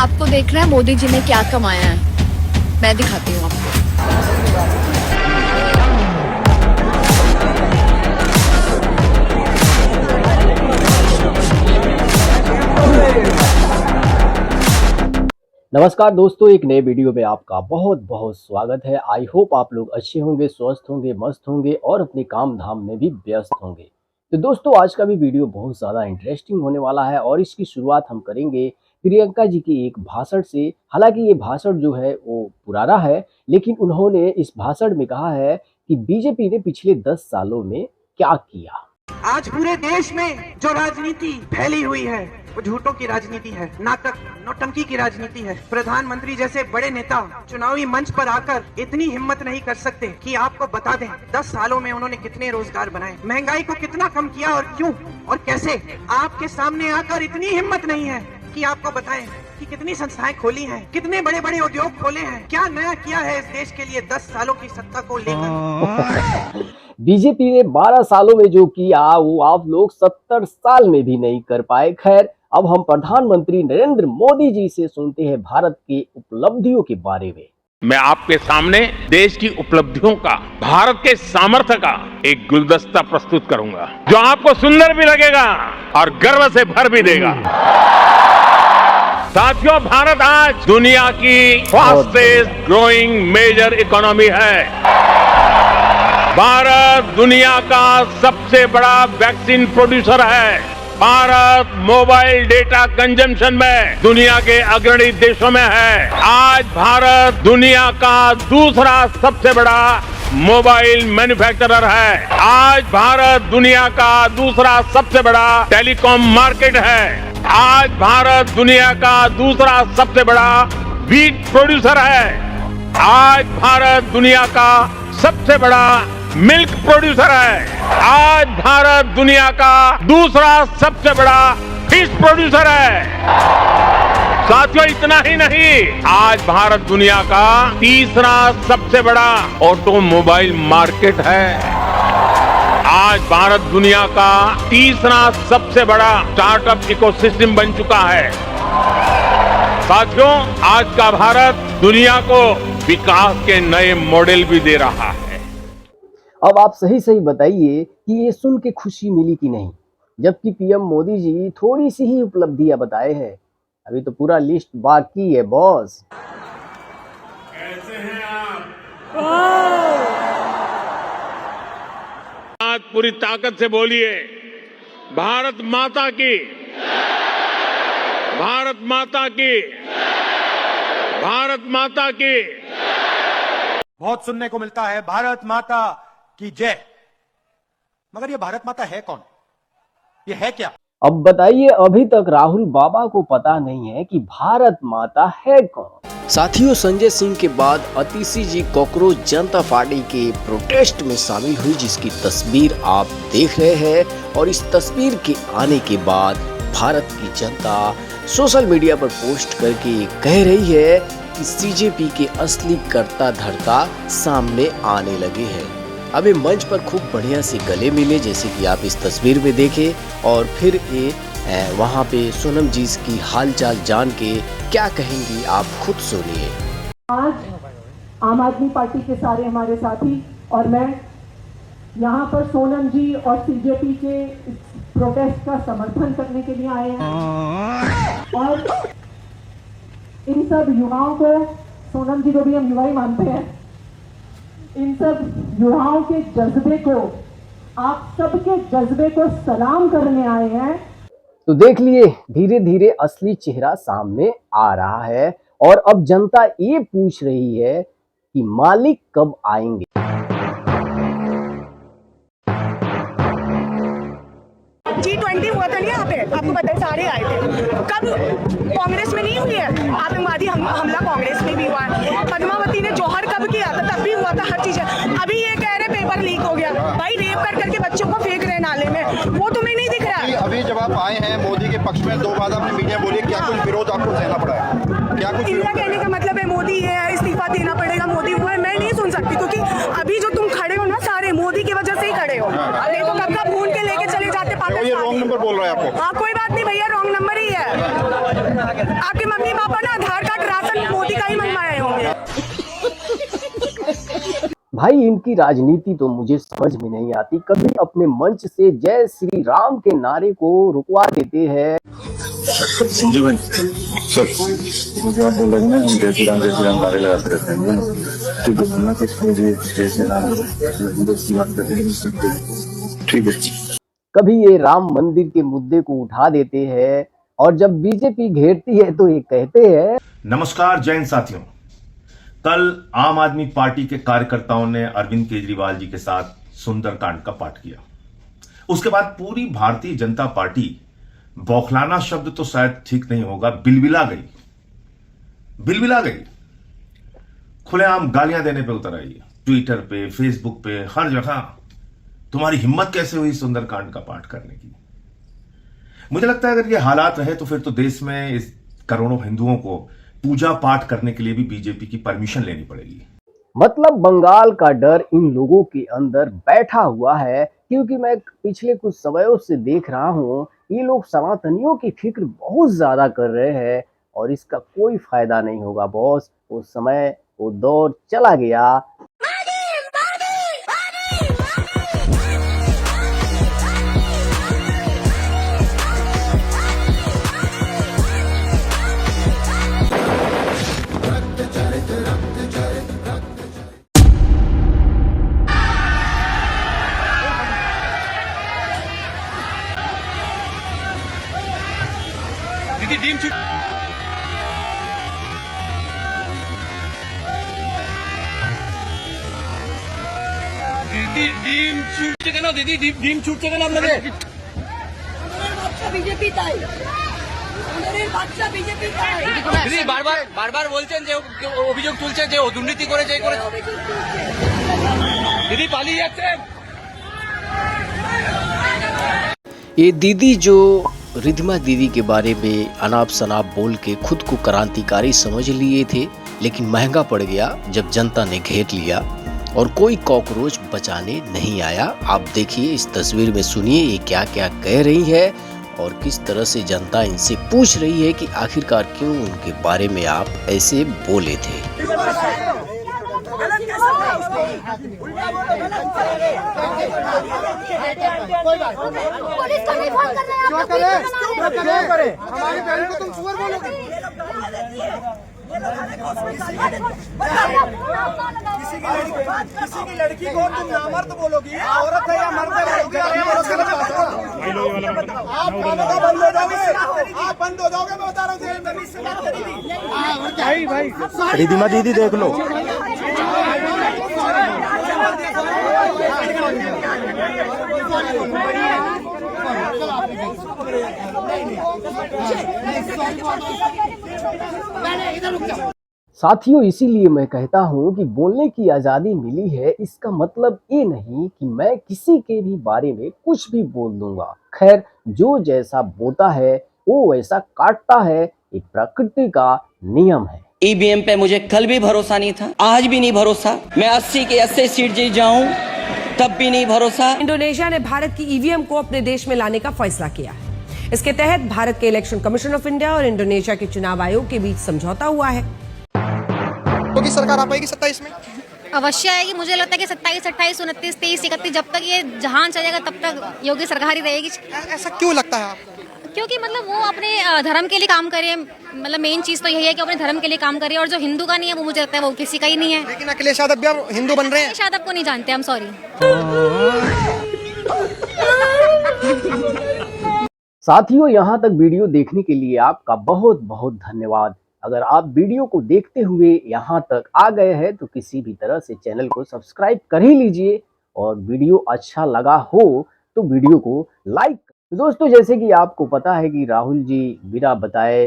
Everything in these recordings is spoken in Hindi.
आपको देखना है मोदी जी ने क्या कमाया है, मैं दिखाती हूँ आपको। नमस्कार दोस्तों, एक नए वीडियो में आपका बहुत बहुत स्वागत है। आई होप आप लोग अच्छे होंगे, स्वस्थ होंगे, मस्त होंगे और अपने काम धाम में भी व्यस्त होंगे। तो दोस्तों, आज का भी वीडियो बहुत ज़्यादा इंटरेस्टिंग होने वाला है और इसकी शुरुआत हम करेंगे प्रियंका जी के एक भाषण से। हालांकि ये भाषण जो है वो पुराना है, लेकिन उन्होंने इस भाषण में कहा है कि बीजेपी ने पिछले 10 सालों में क्या किया। आज पूरे देश में जो राजनीति फैली हुई है वो झूठों की राजनीति है, नाटक नौटंकी की राजनीति है। प्रधानमंत्री जैसे बड़े नेता चुनावी मंच पर आकर इतनी हिम्मत नहीं कर सकते कि आपको बता दें 10 सालों में उन्होंने कितने रोजगार बनाए, महंगाई को कितना कम किया और क्यों और कैसे। आपके सामने आकर इतनी हिम्मत नहीं है कि आपको बताएं कि कितनी संस्थाएं खोली हैं, कितने बड़े बड़े उद्योग खोले हैं, क्या नया किया है इस देश के लिए 10 सालों की सत्ता को लेकर। बीजेपी ने 12 सालों में जो किया वो आप लोग 70 साल में भी नहीं कर पाए। खैर, अब हम प्रधानमंत्री नरेंद्र मोदी जी से सुनते हैं भारत की उपलब्धियों के बारे में। मैं आपके सामने देश की उपलब्धियों का, भारत के सामर्थ्य का एक गुलदस्ता प्रस्तुत करूंगा जो आपको सुंदर भी लगेगा और गर्व से भर भी देगा। साथियों, भारत आज दुनिया की फास्टेस्ट ग्रोइंग मेजर इकोनॉमी है। भारत दुनिया का सबसे बड़ा वैक्सीन प्रोड्यूसर है। भारत मोबाइल डेटा कंजम्पशन में दुनिया के अग्रणी देशों में है। आज भारत दुनिया का दूसरा सबसे बड़ा मोबाइल मैन्युफैक्चरर है। आज भारत दुनिया का दूसरा सबसे बड़ा टेलीकॉम मार्केट है। आज भारत दुनिया का दूसरा सबसे बड़ा वीट प्रोड्यूसर है। आज भारत दुनिया का सबसे बड़ा मिल्क प्रोड्यूसर है। आज भारत दुनिया का दूसरा सबसे बड़ा फिश प्रोड्यूसर है। साथियों, इतना ही नहीं, आज भारत दुनिया का तीसरा सबसे बड़ा ऑटोमोबाइल मार्केट है। आज भारत दुनिया का तीसरा सबसे बड़ा स्टार्टअप इकोसिस्टम बन चुका है। साथियों, आज का भारत दुनिया को विकास के नए मॉडल भी दे रहा है। अब आप सही सही बताइए कि ये सुन के खुशी मिली कि नहीं, जबकि पीएम मोदी जी थोड़ी सी ही उपलब्धियां बताए हैं। अभी तो पूरा लिस्ट बाकी है बॉस। कैसे हैं आप? आज पूरी ताकत से बोलिए, भारत माता की, भारत माता की, भारत माता की। बहुत सुनने को मिलता है भारत माता की जय, मगर ये भारत माता है कौन? ये है क्या? अब बताइए, अभी तक राहुल बाबा को पता नहीं है कि भारत माता है कौन। साथियों, संजय सिंह के बाद अतिशी जी कॉकरोच जनता पार्टी के प्रोटेस्ट में शामिल हुई, जिसकी तस्वीर आप देख रहे हैं। और इस तस्वीर के आने के बाद भारत की जनता सोशल मीडिया पर पोस्ट करके कह रही है कि सीजेपी के असली कर्ता धर्ता सामने आने लगे हैं। अब ये मंच पर खूब बढ़िया से गले मिले, जैसे कि आप इस तस्वीर में देखें, और फिर ये वहाँ पे सोनम जी की हालचाल जान के क्या कहेंगी आप खुद सुनिए। आज आम आदमी पार्टी के सारे हमारे साथी और मैं यहाँ पर सोनम जी और सीजेपी के प्रोटेस्ट का समर्थन करने के लिए आए हैं। और इन सब युवाओं को, सोनम जी को भी हम युवा ही मानते हैं, इन सब युवाओं के जज्बे को, आप सबके जज्बे को सलाम करने आए हैं। तो देख लिए, धीरे धीरे असली चेहरा सामने आ रहा है और अब जनता ये पूछ रही है कि मालिक कब आएंगे। G20 हुआ था यहाँ पे, आपको पता है, सारे आए थे। कब कांग्रेस में नहीं हुई है आतंकवादी हमला? कांग्रेस में भी हुआ है। पद्मावती ने जौहर कब किया था? तब भी हुआ था। हर चीज अभी ये कह रहे पेपर लीक हो गया। भाई, रेप कर करके बच्चों को फेंक रहे नाले में, वो तुम्हें नहीं दिख रहा है? अभी जब आप आए हैं मोदी के पक्ष में, 2 बार आपने मीडिया बोली, क्या कुछ विरोध आपको सहना पड़ा है? क्या कुछ? इनका कहने का मतलब है मोदी है, इस्तीफा देना पड़ेगा, मोदी हुआ है। मैं नहीं सुन सकती, क्योंकि अभी जो तुम खड़े हो ना, सारे मोदी की वजह से ही खड़े हो। नहीं तो कब का भून के लेके चले जाते पाकिस्तान। ये रॉन्ग नंबर बोल रहा है आपको। हाँ, कोई बात नहीं भैया, रॉन्ग नंबर ही है। आपकी मम्मी तो अपना आधार कार्ड राशन मोदी का ही मंगवाए होंगे। भाई इनकी राजनीति तो मुझे समझ में नहीं आती। कभी अपने मंच से जय श्री राम के नारे को रुकवा देते हैं, संजय भाई सर मुझे आप बोल रहे हैं हम जय श्री राम नारे लगाते रहते हैं ठीक है सुनना तो इसके लिए जय श्री राम की बात करते हैं ठीक है। कभी ये राम मंदिर के मुद्दे को उठा देते हैं और जब बीजेपी घेरती है तो ये कहते हैं। नमस्कार जय हिंद साथियों, कल आम आदमी पार्टी के कार्यकर्ताओं ने अरविंद केजरीवाल जी के साथ सुंदरकांड का पाठ किया। उसके बाद पूरी भारतीय जनता पार्टी, बौखलाना शब्द तो शायद ठीक नहीं होगा, बिलबिला गई, खुलेआम गालियां देने पे उतर आई। ट्विटर पे, फेसबुक पे, हर जगह तुम्हारी हिम्मत कैसे हुई सुंदरकांड का पाठ करने की। मुझे लगता है अगर ये हालात रहे तो फिर तो देश में इस करोड़ों हिंदुओं को पूजा पाठ करने के लिए भी बीजेपी की परमिशन लेनी पड़ेगी। मतलब बंगाल का डर इन लोगों के अंदर बैठा हुआ है, क्योंकि मैं पिछले कुछ समयों से देख रहा हूँ ये लोग सनातनियों की फिक्र बहुत ज्यादा कर रहे हैं और इसका कोई फायदा नहीं होगा बॉस। वो समय, वो दौर चला गया। বিজেপি তাই বাচ্চা বিজেপি তাই বারবার বলছেন যে অভিযোগ তুলছে যে ও দুর্নীতি করেছে দিদি পালিয়ে যাচ্ছেন। ये दीदी जो रिधिमा दीदी के बारे में अनाप शनाप बोल के खुद को क्रांतिकारी समझ लिए थे, लेकिन महंगा पड़ गया जब जनता ने घेर लिया और कोई कॉकरोच बचाने नहीं आया। आप देखिए इस तस्वीर में, सुनिए ये क्या क्या कह रही है और किस तरह से जनता इनसे पूछ रही है कि आखिरकार क्यों उनके बारे में आप ऐसे बोले थे। पुलिस को नहीं फोन कर रहे हैं, क्यों करे हमारी बहन को तुम सुअर बोलोगे। किसी की लड़की को तुम नामर्द बोलोगी, औरत है या मर्द है बोलोगी, आप बंद हो जाओगे, आप बंद हो जाओगे। मैं बता रहा हूँ भाई रिधिमा दीदी देख लो। साथियों इसीलिए मैं कहता हूँ कि बोलने की आजादी मिली है, इसका मतलब ये नहीं कि मैं किसी के भी बारे में कुछ भी बोल दूंगा। खैर जो जैसा बोता है वो वैसा काटता है, एक प्रकृति का नियम है। ईवीएम पे मुझे कल भी भरोसा नहीं था, आज भी नहीं भरोसा। मैं 80 के 80 सीट जीत जाऊं तब भी नहीं भरोसा। इंडोनेशिया ने भारत की ईवीएम को अपने देश में लाने का फैसला किया है। इसके तहत भारत के इलेक्शन कमीशन ऑफ इंडिया और इंडोनेशिया के चुनाव आयोग के बीच समझौता हुआ है। तो सरकार आ पाएगी 27 में? अवश्य आएगी। मुझे लगता है कि 27, 28, 29, 23, 31 जब तक ये जहां चलेगा तब तक योगी सरकार ही रहेगी। ऐसा क्यों लगता है आपको? क्योंकि मतलब वो अपने धर्म के लिए काम करे, मतलब मेन चीज तो यही है कि अपने धर्म के लिए काम करे, और जो हिंदू का नहीं है वो मुझे लगता है वो किसी का ही नहीं है। लेकिन अखिलेश यादव भी अब हिंदू बन रहे हैं। अखिलेश यादव को नहीं जानते हम, सॉरी। साथियों यहाँ तक वीडियो देखने के लिए आपका बहुत बहुत धन्यवाद। अगर आप वीडियो को देखते हुए यहाँ तक आ गए हैं तो किसी भी तरह से चैनल को सब्सक्राइब कर ही लीजिए, और वीडियो अच्छा लगा हो तो वीडियो को लाइक। दोस्तों जैसे कि आपको पता है कि राहुल जी बिना बताए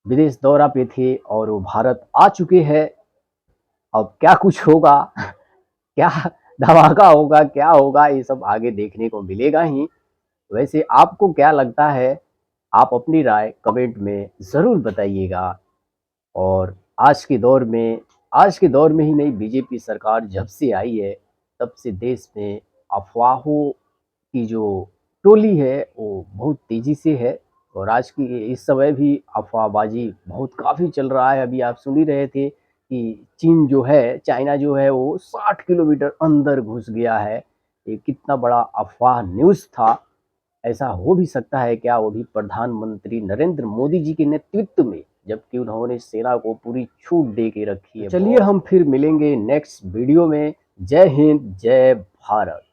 विदेश दौरा पे थे और वो भारत आ चुके हैं। अब क्या कुछ होगा, क्या धमाका होगा, क्या होगा, ये सब आगे देखने को मिलेगा ही। वैसे आपको क्या लगता है, आप अपनी राय कमेंट में ज़रूर बताइएगा। और आज के दौर में ही नहीं, बीजेपी सरकार जब से आई है तब से देश में अफवाहों की जो टोली है वो बहुत तेज़ी से है। और आज की इस समय भी अफवाहबाजी बहुत काफ़ी चल रहा है। अभी आप सुन ही रहे थे कि चीन जो है, चाइना जो है वो 60 किलोमीटर अंदर घुस गया है। ये कितना बड़ा अफवाह न्यूज़ था। ऐसा हो भी सकता है क्या, वो भी प्रधानमंत्री नरेंद्र मोदी जी के नेतृत्व में, जबकि उन्होंने सेना को पूरी छूट दे के रखी है। चलिए हम फिर मिलेंगे नेक्स्ट वीडियो में। जय हिंद, जय भारत।